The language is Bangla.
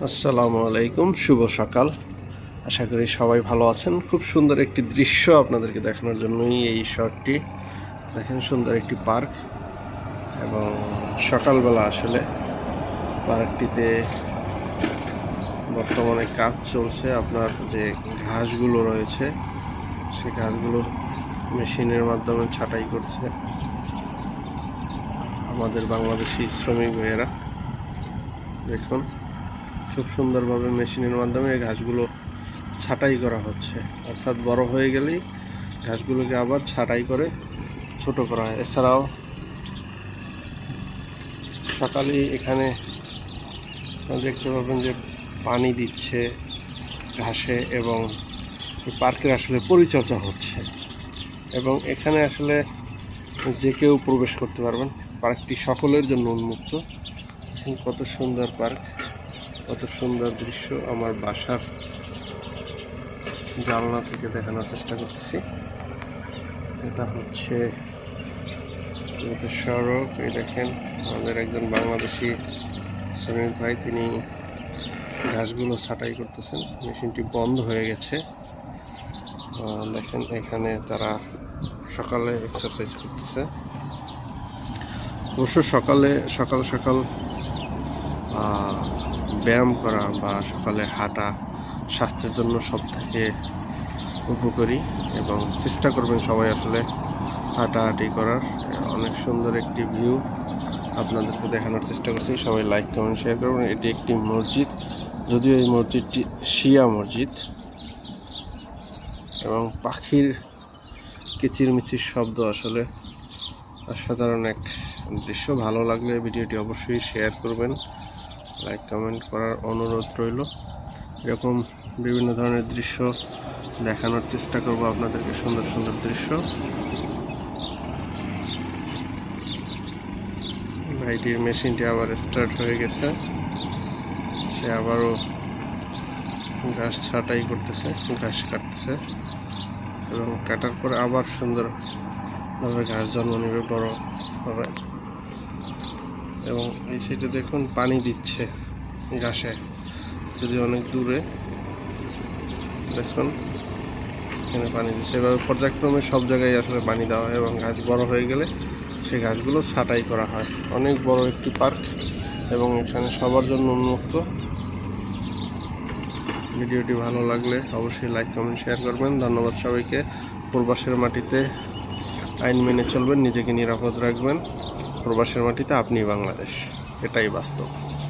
আসসালামু আলাইকুম, শুভ সকাল। আশা করি সবাই ভালো আছেন। খুব সুন্দর একটি দৃশ্য আপনাদেরকে দেখানোর জন্যই এই শটটি। দেখেন, সুন্দর একটি পার্ক এবং সকালবেলা আসলে পার্কটিতে বর্তমানে কাজ চলছে। আপনার যে ঘাসগুলো রয়েছে সেই ঘাসগুলো মেশিনের মাধ্যমে ছাঁটাই করছে আমাদের বাংলাদেশি শ্রমিক ভাইয়েরা। দেখুন, খুব সুন্দরভাবে মেশিনের মাধ্যমে এই ঘাসগুলো ছাঁটাই করা হচ্ছে, অর্থাৎ বড় হয়ে গেলেই ঘাসগুলোকে আবার ছাঁটাই করে ছোট করা হয়। এছাড়াও সকালে এখানে দেখতে পাবেন যে পানি দিচ্ছে ঘাসে এবং এই পার্কের আসলে পরিচর্যা হচ্ছে এবং এখানে আসলে যে কেউ প্রবেশ করতে পারবেন। পার্কটি সকলের জন্য উন্মুক্ত। কত সুন্দর পার্ক, কত সুন্দর দৃশ্য। আমার বাসার জানলা থেকে দেখানোর চেষ্টা করতেছি। এটা হচ্ছে সড়ক। এই দেখেন, আমাদের একজন বাংলাদেশি শ্রমিক ভাই, তিনি ঘাসগুলো ছাঁটাই করতেছেন। মেশিনটি বন্ধ হয়ে গেছে। দেখেন, এখানে তারা সকালে এক্সারসাইজ করতেছে। অবশ্য সকাল সকাল ব্যায়াম করা বা সকালে হাঁটা স্বাস্থ্যের জন্য সব থেকে উপকারী এবং চেষ্টা করবেন সবাই আসলে হাঁটাহাঁটি করার। অনেক সুন্দর একটি ভিউ আপনাদেরকে দেখানোর চেষ্টা করছি। সবাই লাইক, কমেন্ট, শেয়ার করবেন। এটি একটি মসজিদ, যদিও এই মসজিদটি শিয়া মসজিদ, এবং পাখির কিচিরমিচির শব্দ আসলে অসাধারণ এক দৃশ্য। ভালো লাগলে ভিডিওটি অবশ্যই শেয়ার করবেন, লাইক কমেন্ট করার অনুরোধ রইল। এরকম বিভিন্ন ধরনের দৃশ্য দেখানোর চেষ্টা করব আপনাদেরকে, সুন্দর সুন্দর দৃশ্য। ভাইটির মেশিনটি আবার স্টার্ট হয়ে গেছে, সে আবারও ঘাস ছাঁটাই করতেছে, ঘাস কাটতেছে এবং কাটার পরে আবার সুন্দরভাবে ঘাস জন্ম নেবে, বড় হবে। এবং এই সাইডে দেখুন, পানি দিচ্ছে ঘাসে, যদি অনেক দূরে দেখুন এখানে পানি দিচ্ছে। এভাবে পর্যায়ক্রমে সব জায়গায় আসলে পানি দেওয়া হয় এবং গাছ বড় হয়ে গেলে সেই গাছগুলো ছাঁটাই করা হয়। অনেক বড় একটি পার্ক এবং এখানে সবার জন্য উন্মুক্ত। ভিডিওটি ভালো লাগলে অবশ্যই লাইক, কমেন্ট, শেয়ার করবেন। ধন্যবাদ সবাইকে। প্রবাসের মাটিতে আইন মেনে চলবেন, নিজেকে নিরাপদ রাখবেন। প্রবাসের মাটিতে আপনি বাংলাদেশ, এটাই বাস্তব।